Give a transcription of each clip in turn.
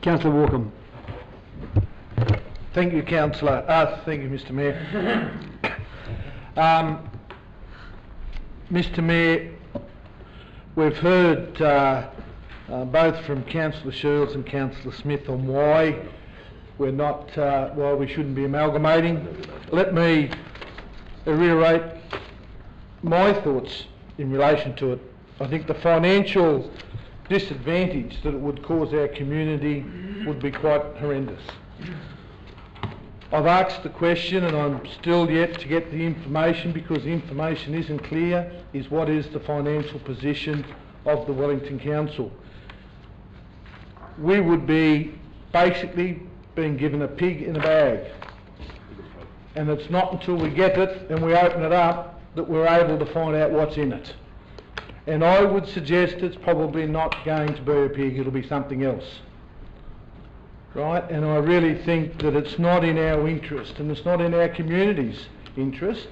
Councillor Walkom. Thank you, Councillor. Thank you, Mr. Mayor. Mr. Mayor, we've heard both from Councillor Shields and Councillor Smith on why we're not, why we shouldn't be amalgamating. Let me reiterate my thoughts in relation to it. I think the financial disadvantage that it would cause our community would be quite horrendous. I've asked the question and I'm still yet to get the information, because the information isn't clear, is what is the financial position of the Wellington Council. We would be basically being given a pig in a bag, and it's not until we get it and we open it up that we're able to find out what's in it. And I would suggest it's probably not going to be a pig, it'll be something else. Right? And I really think that it's not in our interest, and it's not in our community's interest,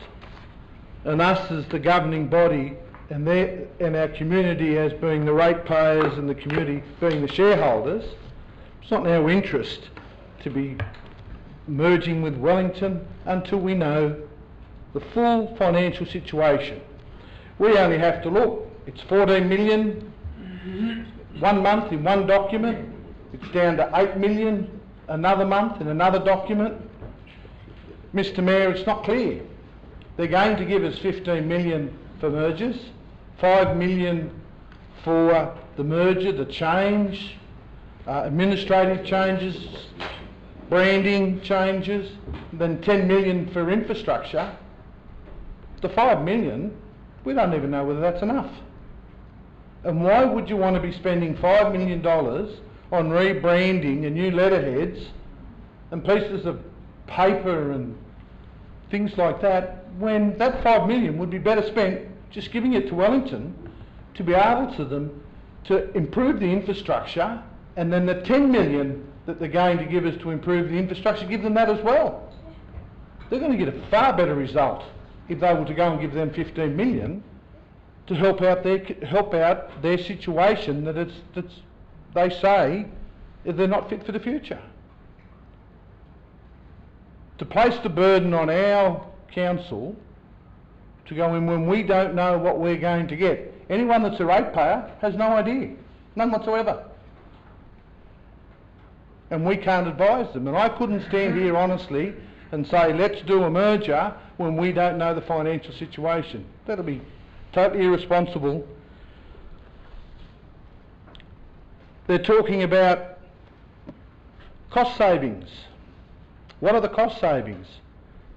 and us as the governing body and our community as being the ratepayers and the community being the shareholders, it's not in our interest to be merging with Wellington until we know the full financial situation. We only have to look. It's 14 million 1 month in one document. It's down to 8 million another month in another document. Mr. Mayor, it's not clear. They're going to give us 15 million for mergers, 5 million for the merger, the change, administrative changes, branding changes, then 10 million for infrastructure. The 5 million, we don't even know whether that's enough. And why would you want to be spending $5 million on rebranding and new letterheads and pieces of paper and things like that, when that 5 million would be better spent just giving it to Wellington to be able to improve the infrastructure, and then the 10 million that they're going to give us to improve the infrastructure, give them that as well. They're going to get a far better result if they were to go and give them 15 million to help out their situation that they say they're not fit for the future. To place the burden on our council to go in when we don't know what we're going to get. Anyone that's a ratepayer has no idea, none whatsoever. And we can't advise them. And I couldn't stand here honestly and say, let's do a merger when we don't know the financial situation. That'll be totally irresponsible. They're talking about cost savings. What are the cost savings?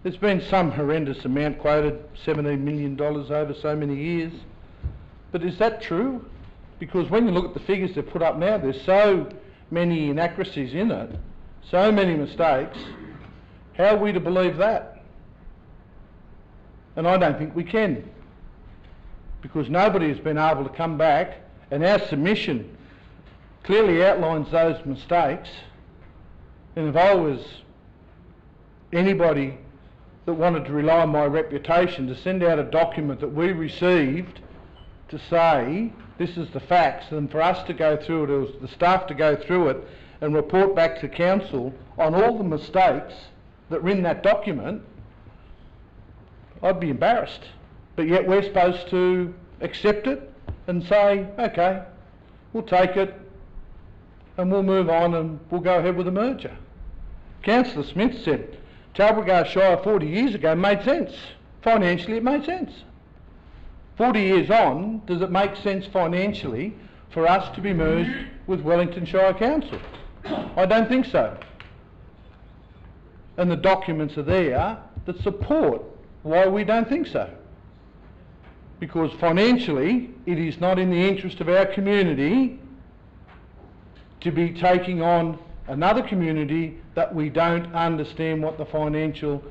There's been some horrendous amount quoted, $17 million over so many years. But is that true? Because when you look at the figures they've put up now, there's so many inaccuracies in it, so many mistakes. How are we to believe that? And I don't think we can, because nobody has been able to come back, and our submission clearly outlines those mistakes. And if I was anybody that wanted to rely on my reputation to send out a document that we received to say this is the facts, and for us to go through it, or the staff to go through it and report back to council on all the mistakes that were in that document, I'd be embarrassed. But yet we're supposed to accept it and say, okay, we'll take it and we'll move on and we'll go ahead with the merger. Councillor Smith said Talbragar Shire 40 years ago made sense. Financially it made sense. 40 years on, does it make sense financially for us to be merged with Wellington Shire Council? I don't think so. And the documents are there that support why we don't think so. Because financially, it is not in the interest of our community to be taking on another community that we don't understand what the financial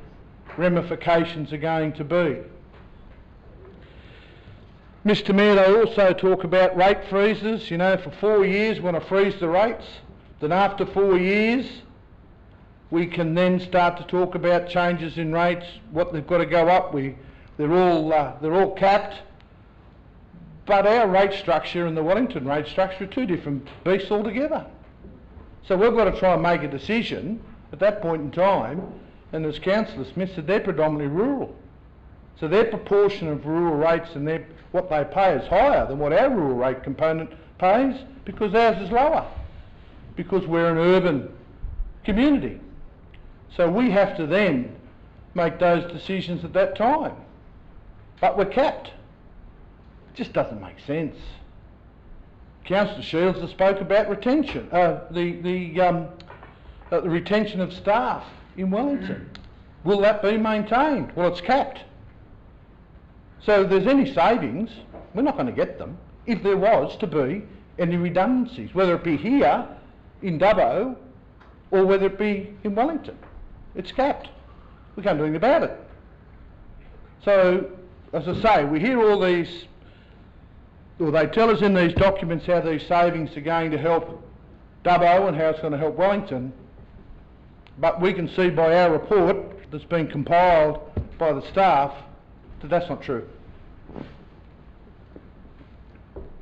ramifications are going to be. Mr. Mayor, they also talk about rate freezes. You know, for 4 years we want to freeze the rates. Then after 4 years, we can then start to talk about changes in rates, what they've got to go up. They're all capped. But our rate structure and the Wellington rate structure are two different beasts altogether. So we've got to try and make a decision at that point in time, and as Councillor Smith said, they're predominantly rural. So their proportion of rural rates and what they pay is higher than what our rural rate component pays, because ours is lower, because we're an urban community. So we have to then make those decisions at that time. But we're capped. It just doesn't make sense. Councillor Shields has spoke about retention, the retention of staff in Wellington. Will that be maintained? Well, it's capped. So if there's any savings, we're not going to get them if there was to be any redundancies, whether it be here in Dubbo or whether it be in Wellington. It's capped. We can't do anything about it. So, as I say, we hear all these, or they tell us in these documents how these savings are going to help Dubbo and how it's going to help Wellington, but we can see by our report that's been compiled by the staff that that's not true.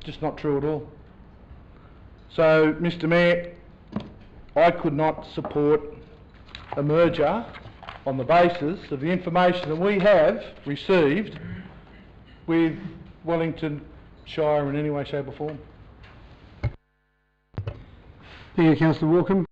Just not true at all. So, Mr. Mayor, I could not support a merger on the basis of the information that we have received with Wellington Shire in any way, shape or form. Thank you, Councillor Walkom.